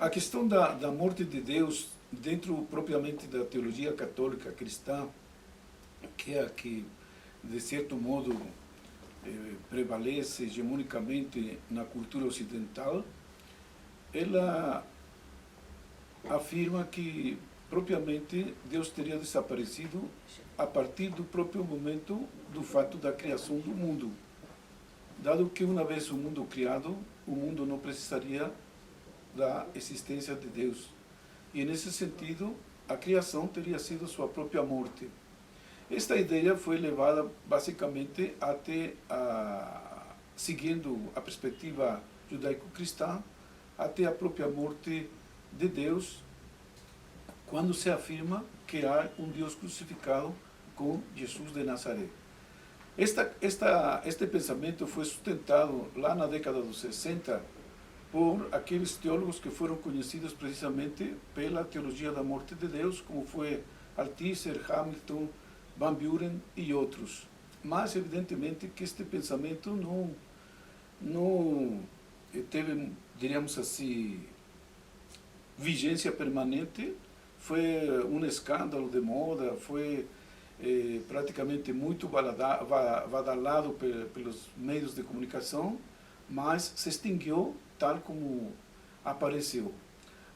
A questão da morte de Deus, dentro propriamente da teologia católica cristã, que é a que, de certo modo, prevalece hegemonicamente na cultura ocidental, ela afirma que, propriamente, Deus teria desaparecido a partir do próprio momento do fato da criação do mundo. Dado que, uma vez o mundo criado, o mundo não precisaria da existência de Deus. E, nesse sentido, a criação teria sido sua própria morte. Esta ideia foi levada, basicamente, até, seguindo a perspectiva judaico-cristã, até a própria morte de Deus, quando se afirma que há um Deus crucificado com Jesus de Nazaré. Este pensamento foi sustentado lá na década dos 60 por aqueles teólogos que foram conhecidos precisamente pela teologia da morte de Deus, como foi Althusser, Hamilton, Van Buren e outros. Mas, evidentemente, que este pensamento não teve, diríamos assim, vigência permanente. Foi um escândalo de moda, foi praticamente muito badalado pelos meios de comunicação, mas se extinguiu tal como apareceu.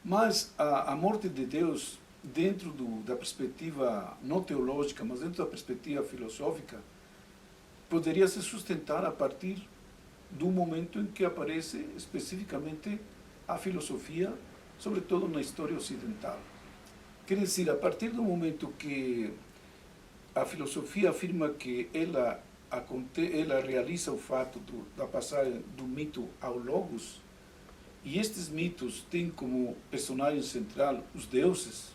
Mas a morte de Deus, dentro da perspectiva não teológica, mas dentro da perspectiva filosófica, poderia se sustentar a partir do momento em que aparece especificamente a filosofia, sobretudo na história ocidental. Quer dizer, a partir do momento que a filosofia afirma que ela realiza o fato da passagem do mito ao logos, e estes mitos têm como personagem central os deuses,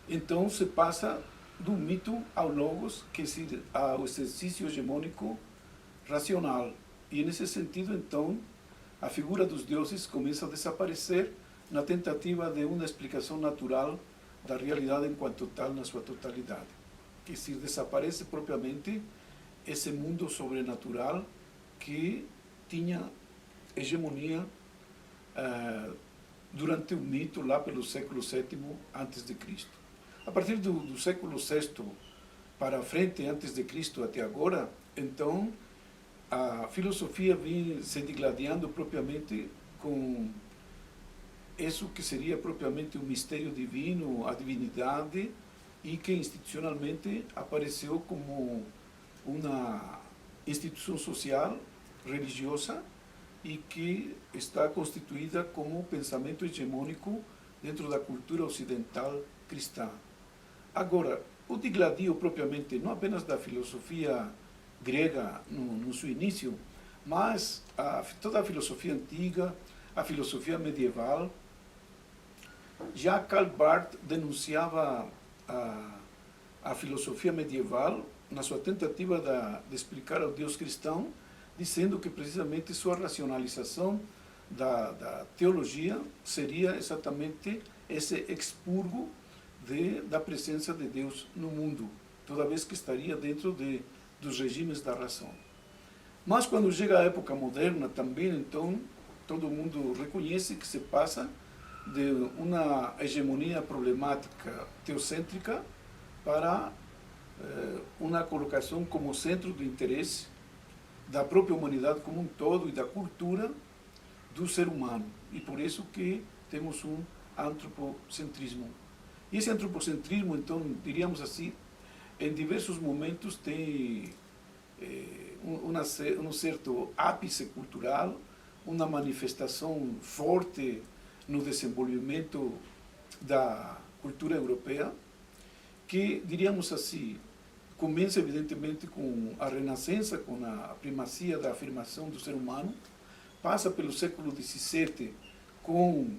então se passa do mito ao logos, que é ao exercício hegemônico racional. E, nesse sentido, então, a figura dos deuses começa a desaparecer na tentativa de uma explicação natural da realidade enquanto tal, na sua totalidade. Que se desaparece propriamente esse mundo sobrenatural que tinha hegemonia durante o mito lá pelo século VII a.C. A partir do século VI para frente, antes de Cristo até agora, então, a filosofia vem se digladiando propriamente com isso que seria propriamente o mistério divino, a divindade, e que institucionalmente apareceu como uma instituição social, religiosa, e que está constituída como pensamento hegemônico dentro da cultura ocidental cristã. Agora, o digladio propriamente, não apenas da filosofia grega no seu início, mas toda a filosofia antiga, a filosofia medieval. Já Karl Barth denunciava a filosofia medieval na sua tentativa de explicar ao Deus cristão, dizendo que precisamente sua racionalização da teologia seria exatamente esse expurgo da presença de Deus no mundo, toda vez que estaria dentro dos regimes da razão. Mas quando chega a época moderna também, então, todo mundo reconhece que se passa de uma hegemonia problemática teocêntrica para uma colocação como centro do interesse da própria humanidade como um todo e da cultura do ser humano. E por isso que temos um antropocentrismo. E esse antropocentrismo, então, diríamos assim, em diversos momentos tem um certo ápice cultural, uma manifestação forte no desenvolvimento da cultura europeia, que, diríamos assim, começa evidentemente com a Renascença, com a primazia da afirmação do ser humano, passa pelo século XVII com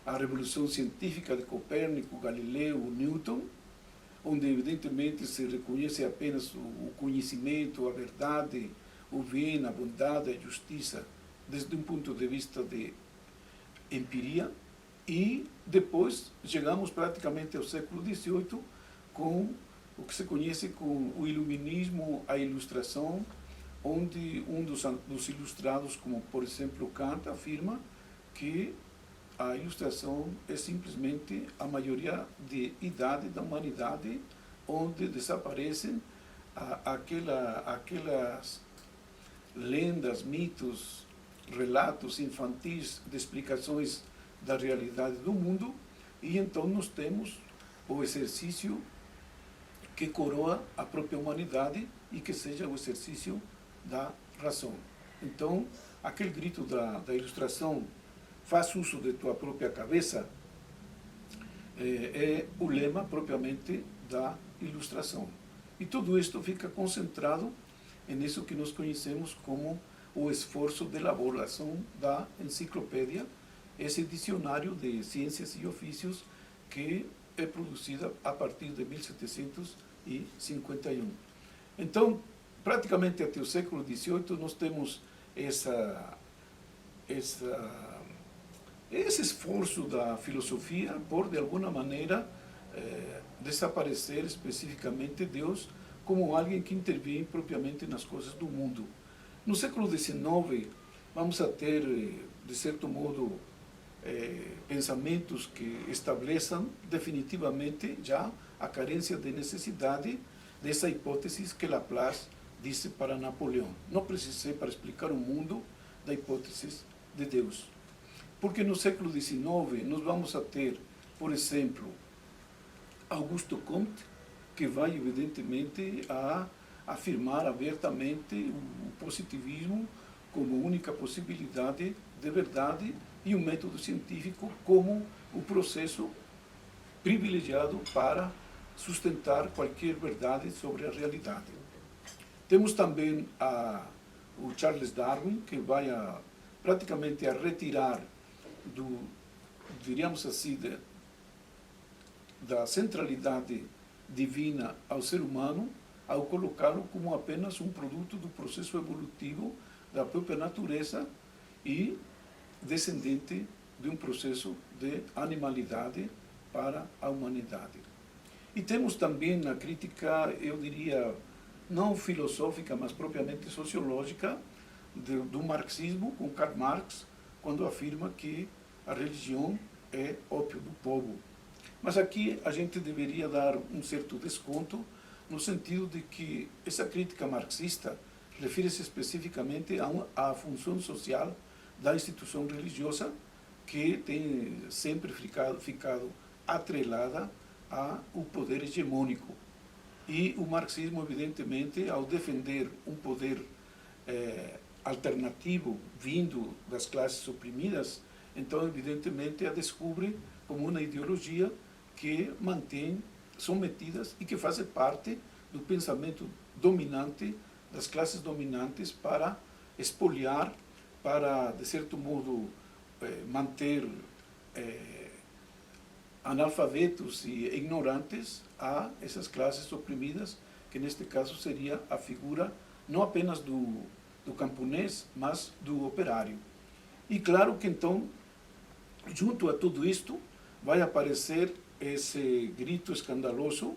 a Revolução Científica de Copérnico, Galileu, Newton, onde evidentemente se reconhece apenas o conhecimento, a verdade, o bem, a bondade, a justiça, desde um ponto de vista de empiria, e depois chegamos praticamente ao século XVIII com o que se conhece como o iluminismo, a ilustração, onde um dos ilustrados, como por exemplo Kant, afirma que a ilustração é simplesmente a maioria de idade da humanidade, onde desaparecem aquelas lendas, mitos, relatos infantis de explicações da realidade do mundo, e então nós temos o exercício que coroa a própria humanidade e que seja o exercício da razão. Então, aquele grito da ilustração, faz uso de tua própria cabeça, é o lema propriamente da ilustração. E tudo isto fica concentrado nisso que nós conhecemos como o esforço de elaboração da enciclopédia, esse dicionário de ciências e ofícios que é produzida a partir de 1751. Então, praticamente até o século XVIII, nós temos esse esforço da filosofia por, de alguma maneira, desaparecer especificamente Deus como alguém que intervém propriamente nas coisas do mundo. No século XIX, vamos a ter, de certo modo, pensamentos que estabeleçam definitivamente já a carência de necessidade dessa hipótese que Laplace disse para Napoleão. Não precisei para explicar o mundo da hipótese de Deus. Porque no século XIX nós vamos a ter, por exemplo, Auguste Comte, que vai evidentemente a afirmar abertamente o positivismo como única possibilidade de verdade e o método científico como o processo privilegiado para sustentar qualquer verdade sobre a realidade. Temos também o Charles Darwin, que vai praticamente a retirar diríamos assim, da centralidade divina ao ser humano, ao colocá-lo como apenas um produto do processo evolutivo da própria natureza e descendente de um processo de animalidade para a humanidade. E temos também na crítica, eu diria, não filosófica, mas propriamente sociológica, do marxismo, com Karl Marx, quando afirma que a religião é ópio do povo. Mas aqui a gente deveria dar um certo desconto, no sentido de que essa crítica marxista refere-se especificamente à função social da instituição religiosa, que tem sempre ficado atrelada ao poder hegemônico. E o marxismo, evidentemente, ao defender um poder alternativo vindo das classes oprimidas, então, evidentemente, a descobre como uma ideologia que mantém sometidas e que faz parte do pensamento dominante das classes dominantes para expoliar, para, de certo modo, manter analfabetos e ignorantes a essas classes oprimidas, que neste caso seria a figura não apenas do camponês, mas do operário. E claro que então, junto a tudo isto, vai aparecer esse grito escandaloso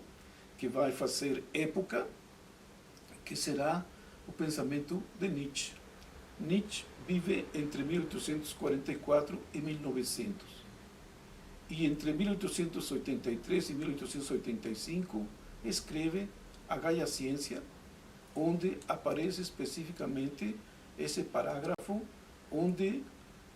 que vai fazer época, que será o pensamento de Nietzsche. Nietzsche vive entre 1844 e 1900. E entre 1883 e 1885 escreve A Gaia Ciência, onde aparece especificamente esse parágrafo onde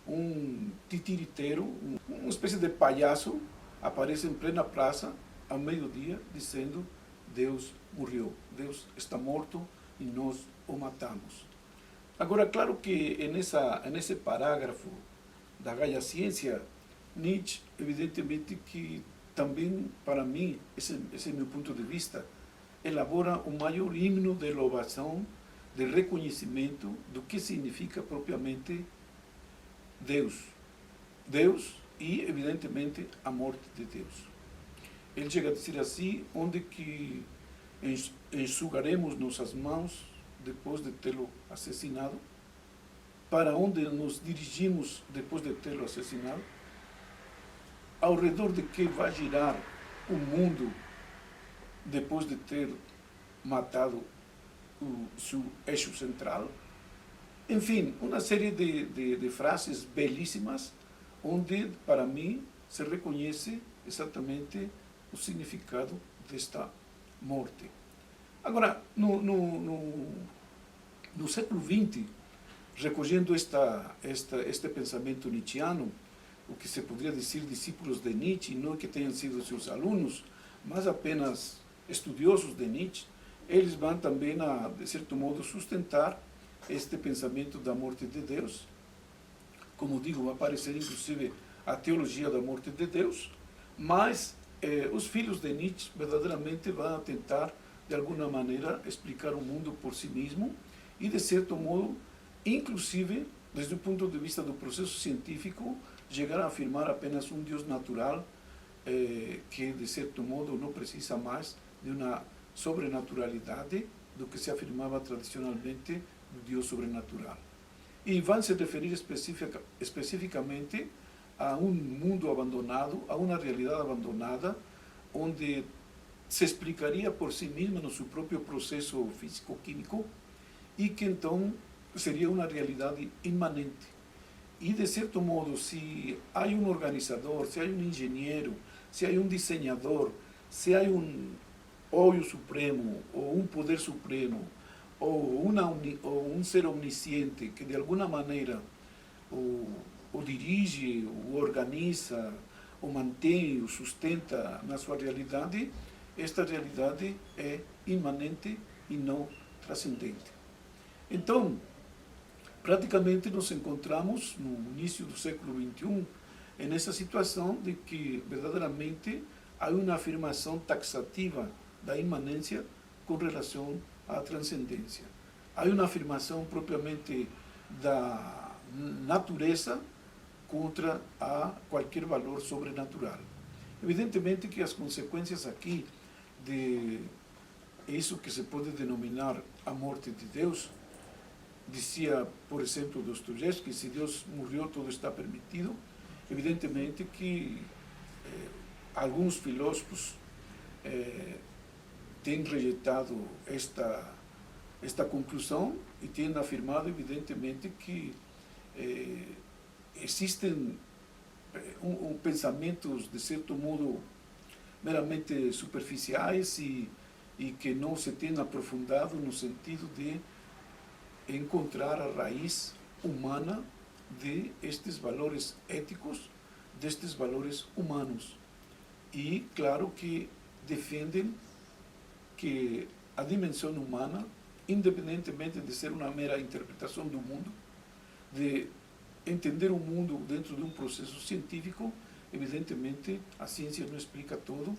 um titiriteiro, uma espécie de palhaço, aparece em plena praça, ao meio-dia, dizendo: Deus morreu, Deus está morto e nós o matamos. Agora, claro que nesse parágrafo da Gaia Ciência, Nietzsche, evidentemente que também, para mim, esse é meu ponto de vista, elabora o maior himno de louvação, de reconhecimento do que significa propriamente Deus. Deus e, evidentemente, a morte de Deus. Ele chega a dizer assim: onde que enxugaremos nossas mãos depois de tê-lo assassinado? Para onde nos dirigimos depois de tê-lo assassinado? Ao redor de que vai girar o mundo depois de ter matado o seu eixo central? Enfim, uma série de frases belíssimas, onde, para mim, se reconhece exatamente o significado desta morte. Agora, no século XX, recolhendo este pensamento nietzschiano, o que se poderia dizer discípulos de Nietzsche, não que tenham sido seus alunos, mas apenas estudiosos de Nietzsche, eles vão também, de certo modo, sustentar este pensamento da morte de Deus. Como digo, vai aparecer inclusive a teologia da morte de Deus, mas os filhos de Nietzsche verdadeiramente vão tentar, de alguma maneira, explicar o mundo por si mesmo e, de certo modo, inclusive, desde o ponto de vista do processo científico, chegar a afirmar apenas um Deus natural que, de certo modo, não precisa mais de uma sobrenaturalidade do que se afirmava tradicionalmente do Deus sobrenatural. E vão se referir especificamente a um mundo abandonado, a uma realidade abandonada, onde se explicaria por si mesma no seu próprio processo físico-químico e que então seria uma realidade imanente. E, de certo modo, se há um organizador, se há um engenheiro, se há um desenhador, se há um olho supremo, ou um poder supremo, ou um ser omnisciente que, de alguma maneira, o dirige, o organiza, o mantém, o sustenta na sua realidade, esta realidade é imanente e não transcendente. Então, praticamente nos encontramos no início do século XXI nessa situação de que verdadeiramente há uma afirmação taxativa da imanência com relação à transcendência. Há uma afirmação propriamente da natureza contra a qualquer valor sobrenatural. Evidentemente que as consequências aqui de isso que se pode denominar a morte de Deus, dizia, por exemplo, Dostoiévski, se Deus morreu, tudo está permitido. Evidentemente que alguns filósofos têm rejeitado esta conclusão e têm afirmado, evidentemente, que existem pensamentos, de certo modo, meramente superficiais e que não se têm aprofundado no sentido de encontrar a raiz humana de estes valores éticos, destes valores humanos. E, claro, que defendem que a dimensão humana, independentemente de ser uma mera interpretação do mundo, de entender o mundo dentro de um processo científico, evidentemente a ciência não explica tudo,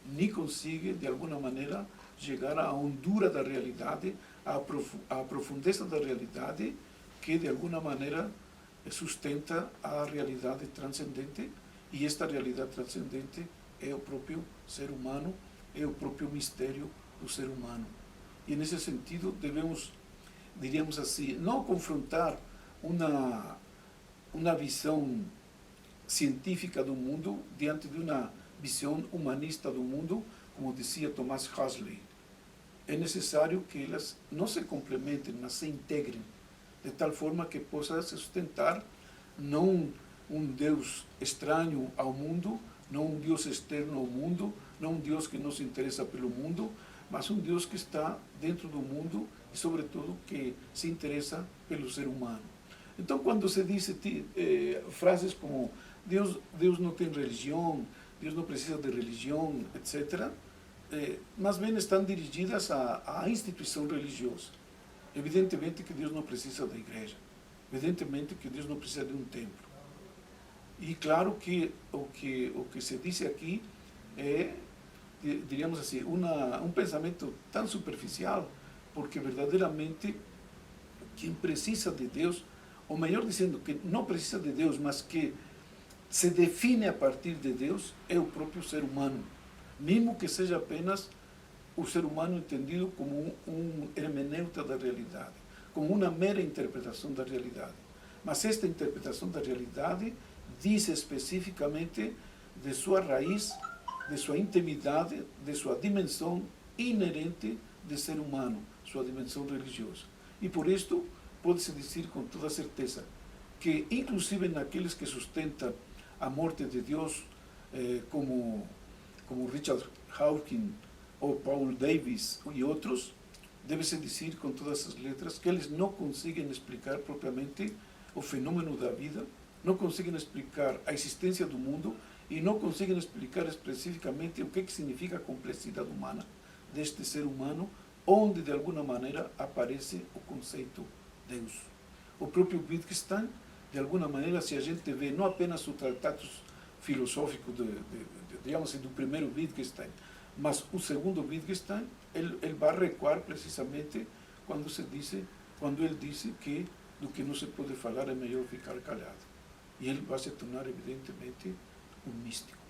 nem consegue, de alguma maneira, chegar à hondura da realidade, à profundeza da realidade, que de alguma maneira sustenta a realidade transcendente, e esta realidade transcendente é o próprio ser humano, é o próprio mistério do ser humano. E nesse sentido devemos, diríamos assim, não confrontar uma visão científica do mundo diante de uma visão humanista do mundo, como dizia Thomas Huxley. É necessário que elas não se complementem, mas se integrem, de tal forma que possa se sustentar não um Deus estranho ao mundo, não um Deus externo ao mundo, não um Deus que não se interessa pelo mundo, mas um Deus que está dentro do mundo e, sobretudo, que se interessa pelo ser humano. Então, quando se diz frases como Deus não tem religião, Deus não precisa de religião, etc., mas bem estão dirigidas à instituição religiosa. Evidentemente que Deus não precisa da igreja. Evidentemente que Deus não precisa de um templo. E claro que o que se diz aqui é, diríamos assim, um pensamento tão superficial, porque verdadeiramente quem precisa de Deus, ou melhor dizendo, que não precisa de Deus, mas que se define a partir de Deus, é o próprio ser humano. Mesmo que seja apenas o ser humano entendido como um hermeneuta da realidade, como uma mera interpretação da realidade. Mas esta interpretação da realidade diz especificamente de sua raiz, de sua intimidade, de sua dimensão inerente de ser humano, sua dimensão religiosa. E por isto, pode-se dizer com toda certeza que, inclusive naqueles que sustentam a morte de Deus, como Richard Dawkins ou Paul Davies e outros, deve-se dizer com todas as letras que eles não conseguem explicar propriamente o fenômeno da vida, não conseguem explicar a existência do mundo e não conseguem explicar especificamente o que significa a complexidade humana deste ser humano, onde de alguma maneira aparece o conceito Deus. O próprio Wittgenstein, de alguma maneira, se a gente vê não apenas o tratado filosófico digamos assim, do primeiro Wittgenstein, mas o segundo Wittgenstein, ele vai recuar precisamente quando ele disse que do que não se pode falar é melhor ficar calado. E ele vai se tornar, evidentemente, um místico.